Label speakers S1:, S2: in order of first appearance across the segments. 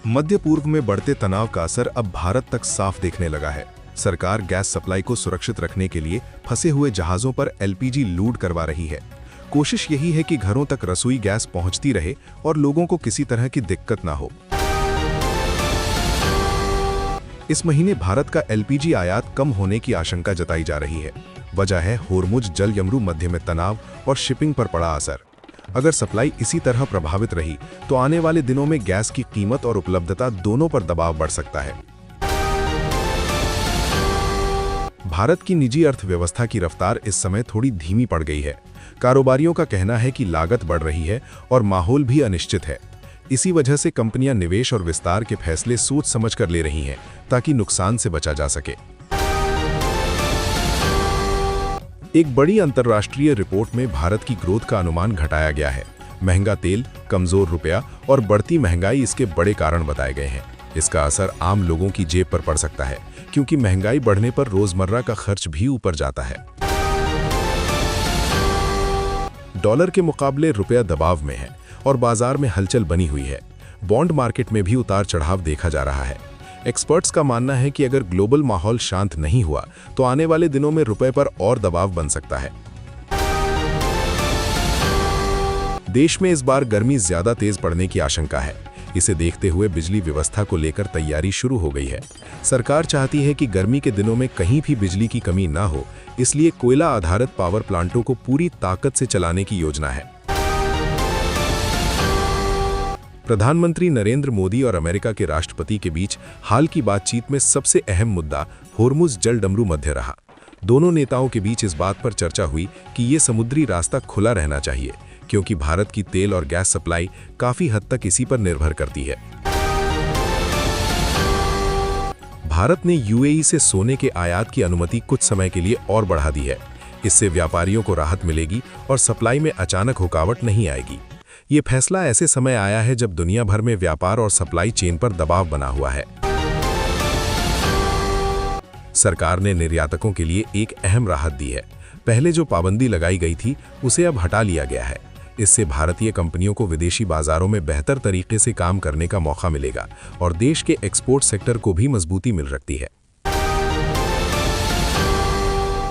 S1: मध्य पूर्व में बढ़ते तनाव का असर अब भारत तक साफ देखने लगा है। सरकार गैस सप्लाई को सुरक्षित रखने के लिए फंसे हुए जहाजों पर एलपीजी लूट करवा रही है। कोशिश यही है कि घरों तक रसोई गैस पहुंचती रहे और लोगों को किसी तरह की दिक्कत ना हो। इस महीने भारत का एलपीजी आयात कम होने की आशंका जताई जा रही है। वजह है होर्मुज जल यमरू मध्य में तनाव और शिपिंग पर पड़ा असर। अगर सप्लाई इसी तरह प्रभावित रही तो आने वाले दिनों में गैस की कीमत और उपलब्धता दोनों पर दबाव बढ़ सकता है। भारत की निजी अर्थव्यवस्था की रफ्तार इस समय थोड़ी धीमी पड़ गई है। कारोबारियों का कहना है कि लागत बढ़ रही है और माहौल भी अनिश्चित है। इसी वजह से कंपनियां निवेश और विस्तार के फैसले सोच समझ कर ले रही हैं ताकि नुकसान से बचा जा सके। एक बड़ी अंतर्राष्ट्रीय रिपोर्ट में भारत की ग्रोथ का अनुमान घटाया गया है। महंगा तेल, कमजोर रुपया और बढ़ती महंगाई इसके बड़े कारण बताए गए हैं। इसका असर आम लोगों की जेब पर पड़ सकता है, क्योंकि महंगाई बढ़ने पर रोजमर्रा का खर्च भी ऊपर जाता है। डॉलर के मुकाबले रुपया दबाव में है और बाजार में हलचल बनी हुई है। बॉन्ड मार्केट में भी उतार चढ़ाव देखा जा रहा है। एक्सपर्ट्स का मानना है कि अगर ग्लोबल माहौल शांत नहीं हुआ तो आने वाले दिनों में रुपए पर और दबाव बन सकता है। देश में इस बार गर्मी ज्यादा तेज पड़ने की आशंका है। इसे देखते हुए बिजली व्यवस्था को लेकर तैयारी शुरू हो गई है। सरकार चाहती है कि गर्मी के दिनों में कहीं भी बिजली की कमी ना हो, इसलिए कोयला आधारित पावर प्लांटों को पूरी ताकत से चलाने की योजना है। प्रधानमंत्री नरेंद्र मोदी और अमेरिका के राष्ट्रपति के बीच हाल की बातचीत में सबसे अहम मुद्दा होर्मुज जल डमरू मध्य रहा। दोनों नेताओं के बीच इस बात पर चर्चा हुई कि ये समुद्री रास्ता खुला रहना चाहिए, क्योंकि भारत की तेल और गैस सप्लाई काफी हद तक इसी पर निर्भर करती है। भारत ने यूएई से सोने के आयात की अनुमति कुछ समय के लिए और बढ़ा दी है। इससे व्यापारियों को राहत मिलेगी और सप्लाई में अचानक रुकावट नहीं आएगी। ये फैसला ऐसे समय आया है जब दुनिया भर में व्यापार और सप्लाई चेन पर दबाव बना हुआ है। सरकार ने निर्यातकों के लिए एक अहम राहत दी है। पहले जो पाबंदी लगाई गई थी उसे अब हटा लिया गया है। इससे भारतीय कंपनियों को विदेशी बाजारों में बेहतर तरीके से काम करने का मौका मिलेगा और देश के एक्सपोर्ट सेक्टर को भी मजबूती मिल सकती है।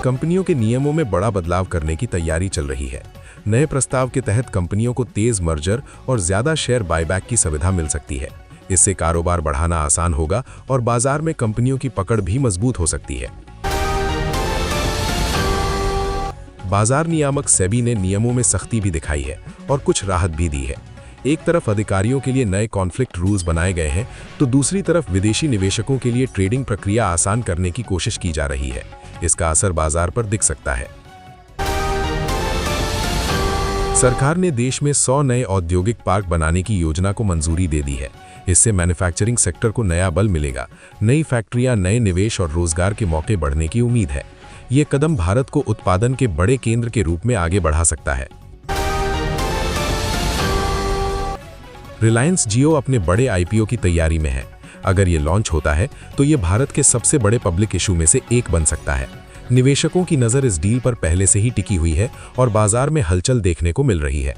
S1: कंपनियों के नियमों में बड़ा बदलाव करने की तैयारी चल रही है। नए प्रस्ताव के तहत कंपनियों को तेज मर्जर और ज्यादा शेयर बायबैक की सुविधा मिल सकती है। इससे कारोबार बढ़ाना आसान होगा और बाजार में कंपनियों की पकड़ भी मजबूत हो सकती है। बाजार नियामक सेबी ने नियमों में सख्ती भी दिखाई है और कुछ राहत भी दी है। एक तरफ अधिकारियों के लिए नए कॉन्फ्लिक्ट रूल्स बनाए गए हैं, तो दूसरी तरफ विदेशी निवेशकों के लिए ट्रेडिंग प्रक्रिया आसान करने की कोशिश की जा रही है। इसका असर बाजार पर दिख सकता है। सरकार ने देश में 100 नए औद्योगिक पार्क बनाने की योजना को मंजूरी दे दी है। इससे मैन्युफैक्चरिंग सेक्टर को नया बल मिलेगा। नई फैक्ट्रियां, नए निवेश और रोजगार के मौके बढ़ने की उम्मीद है। ये कदम भारत को उत्पादन के बड़े केंद्र के रूप में आगे बढ़ा सकता है। रिलायंस जियो अपने बड़े आईपीओ की तैयारी में है। अगर ये लॉन्च होता है तो ये भारत के सबसे बड़े पब्लिक इशू में से एक बन सकता है। निवेशकों की नजर इस डील पर पहले से ही टिकी हुई है और बाजार में हलचल देखने को मिल रही है।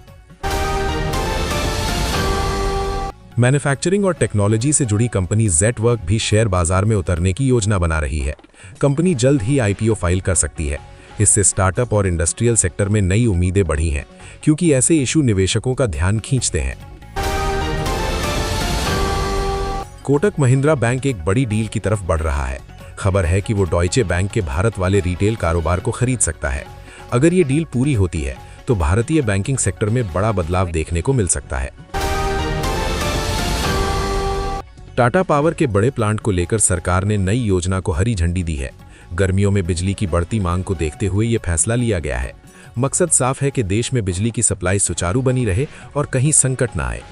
S1: मैन्युफैक्चरिंग और टेक्नोलॉजी से जुड़ी कंपनी जेटवर्क भी शेयर बाजार में उतरने की योजना बना रही है। कंपनी जल्द ही आईपीओ फाइल कर सकती है। इससे स्टार्टअप और इंडस्ट्रियल सेक्टर में नई उम्मीदें बढ़ी हैं, क्योंकि ऐसे इशू निवेशकों का ध्यान खींचते हैं। कोटक महिंद्रा बैंक एक बड़ी डील की तरफ बढ़ रहा है। खबर है कि वो डॉयचे बैंक के भारत वाले रिटेल कारोबार को खरीद सकता है। अगर ये डील पूरी होती है तो भारतीय बैंकिंग सेक्टर में बड़ा बदलाव देखने को मिल सकता है। टाटा पावर के बड़े प्लांट को लेकर सरकार ने नई योजना को हरी झंडी दी है। गर्मियों में बिजली की बढ़ती मांग को देखते हुए ये फैसला लिया गया है। मकसद साफ है कि देश में बिजली की सप्लाई सुचारू बनी रहे और कहीं संकट ना आए।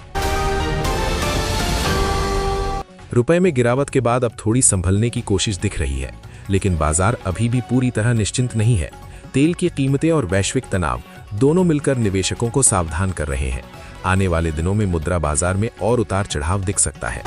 S1: रुपए में गिरावट के बाद अब थोड़ी संभलने की कोशिश दिख रही है, लेकिन बाजार अभी भी पूरी तरह निश्चिंत नहीं है। तेल की कीमतें और वैश्विक तनाव दोनों मिलकर निवेशकों को सावधान कर रहे हैं। आने वाले दिनों में मुद्रा बाजार में और उतार चढ़ाव दिख सकता है।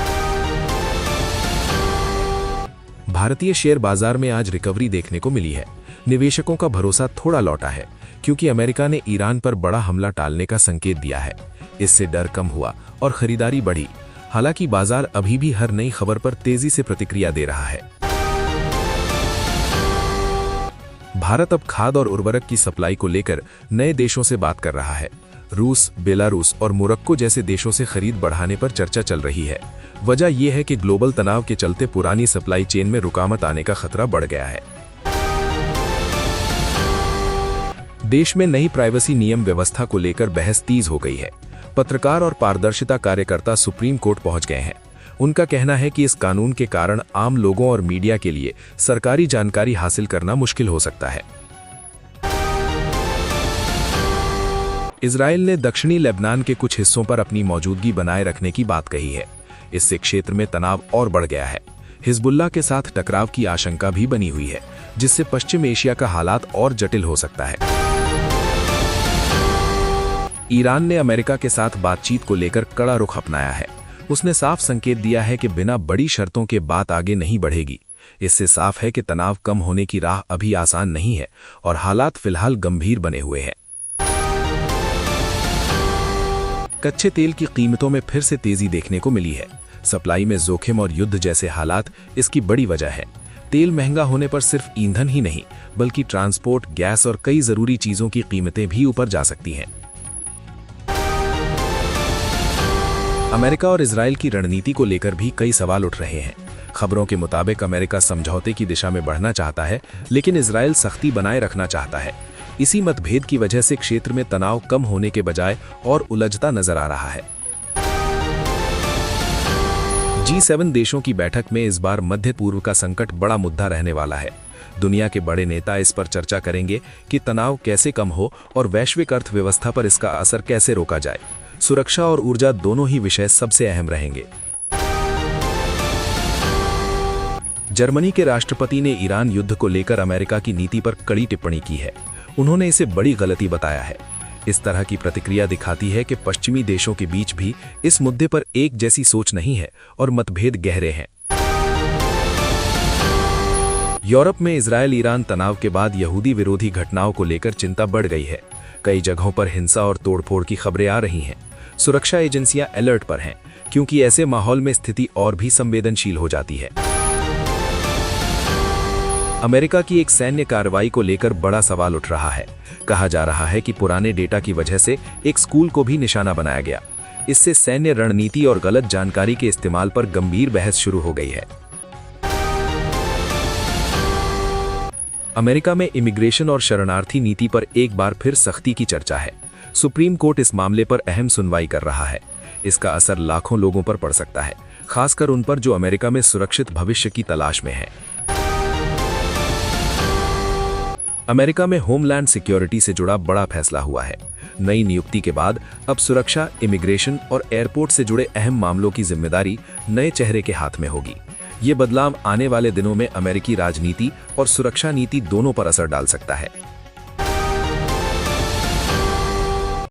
S1: भारतीय शेयर बाजार में आज रिकवरी देखने को मिली है। निवेशकों का भरोसा थोड़ा लौटा है, क्योंकि अमेरिका ने ईरान पर बड़ा हमला टालने का संकेत दिया है। इससे डर कम हुआ और खरीदारी बढ़ी। हालांकि बाजार अभी भी हर नई खबर पर तेजी से प्रतिक्रिया दे रहा है। भारत अब खाद और उर्वरक की सप्लाई को लेकर नए देशों से बात कर रहा है। रूस, बेलारूस और मोरक्को जैसे देशों से खरीद बढ़ाने पर चर्चा चल रही है। वजह यह है कि ग्लोबल तनाव के चलते पुरानी सप्लाई चेन में रुकावट आने का खतरा बढ़ गया है। देश में नई प्राइवेसी नियम व्यवस्था को लेकर बहस तेज हो गई है। पत्रकार और पारदर्शिता कार्यकर्ता सुप्रीम कोर्ट पहुंच गए हैं। उनका कहना है कि इस कानून के कारण आम लोगों और मीडिया के लिए सरकारी जानकारी हासिल करना मुश्किल हो सकता है। इजराइल ने दक्षिणी लेबनान के कुछ हिस्सों पर अपनी मौजूदगी बनाए रखने की बात कही है। इससे क्षेत्र में तनाव और बढ़ गया है। हिजबुल्लाह के साथ टकराव की आशंका भी बनी हुई है, जिससे पश्चिम एशिया का हालात और जटिल हो सकता है। ईरान ने अमेरिका के साथ बातचीत को लेकर कड़ा रुख अपनाया है। उसने साफ संकेत दिया है कि बिना बड़ी शर्तों के बात आगे नहीं बढ़ेगी। इससे साफ है कि तनाव कम होने की राह अभी आसान नहीं है और हालात फिलहाल गंभीर बने हुए हैं। कच्चे तेल की कीमतों में फिर से तेजी देखने को मिली है। सप्लाई में जोखिम और युद्ध जैसे हालात इसकी बड़ी वजह है। तेल महंगा होने पर सिर्फ ईंधन ही नहीं, बल्कि ट्रांसपोर्ट, गैस और कई जरूरी चीजों की कीमतें भी ऊपर जा सकती हैं। अमेरिका और इजराइल की रणनीति को लेकर भी कई सवाल उठ रहे हैं। खबरों के मुताबिक अमेरिका समझौते की दिशा में बढ़ना चाहता है, लेकिन इजराइल सख्ती बनाए रखना चाहता है। इसी मतभेद की वजह से क्षेत्र में तनाव कम होने के बजाय और उलझता नजर आ रहा है। G7 देशों की बैठक में इस बार मध्य पूर्व का संकट बड़ा मुद्दा रहने वाला है। दुनिया के बड़े नेता इस पर चर्चा करेंगे कि तनाव कैसे कम हो और वैश्विक अर्थव्यवस्था पर इसका असर कैसे रोका जाए। सुरक्षा और ऊर्जा दोनों ही विषय सबसे अहम रहेंगे। जर्मनी के राष्ट्रपति ने ईरान युद्ध को लेकर अमेरिका की नीति पर कड़ी टिप्पणी की है। उन्होंने इसे बड़ी गलती बताया है। इस तरह की प्रतिक्रिया दिखाती है कि पश्चिमी देशों के बीच भी इस मुद्दे पर एक जैसी सोच नहीं है और मतभेद गहरे हैं। यूरोप में इजरायल ईरान तनाव के बाद यहूदी विरोधी घटनाओं को लेकर चिंता बढ़ गई है। कई जगहों पर हिंसा और तोड़फोड़ की खबरें आ रही हैं। सुरक्षा एजेंसियां अलर्ट पर हैं, क्योंकि ऐसे माहौल में स्थिति और भी संवेदनशील हो जाती है। अमेरिका की एक सैन्य कार्रवाई को लेकर बड़ा सवाल उठ रहा है। कहा जा रहा है कि पुराने डेटा की वजह से एक स्कूल को भी निशाना बनाया गया। इससे सैन्य रणनीति और गलत जानकारी के इस्तेमाल पर गंभीर बहस शुरू हो गई है। अमेरिका में इमिग्रेशन और शरणार्थी नीति पर एक बार फिर सख्ती की चर्चा है। सुप्रीम कोर्ट इस मामले पर अहम सुनवाई कर रहा है। इसका असर लाखों लोगों पर पड़ सकता है, खासकर उन पर जो अमेरिका में सुरक्षित भविष्य की तलाश में हैं। अमेरिका में होमलैंड सिक्योरिटी से जुड़ा बड़ा फैसला हुआ है। नई नियुक्ति के बाद अब सुरक्षा, इमिग्रेशन और एयरपोर्ट से जुड़े अहम मामलों की जिम्मेदारी नए चेहरे के हाथ में होगी। ये बदलाव आने वाले दिनों में अमेरिकी राजनीति और सुरक्षा नीति दोनों पर असर डाल सकता है।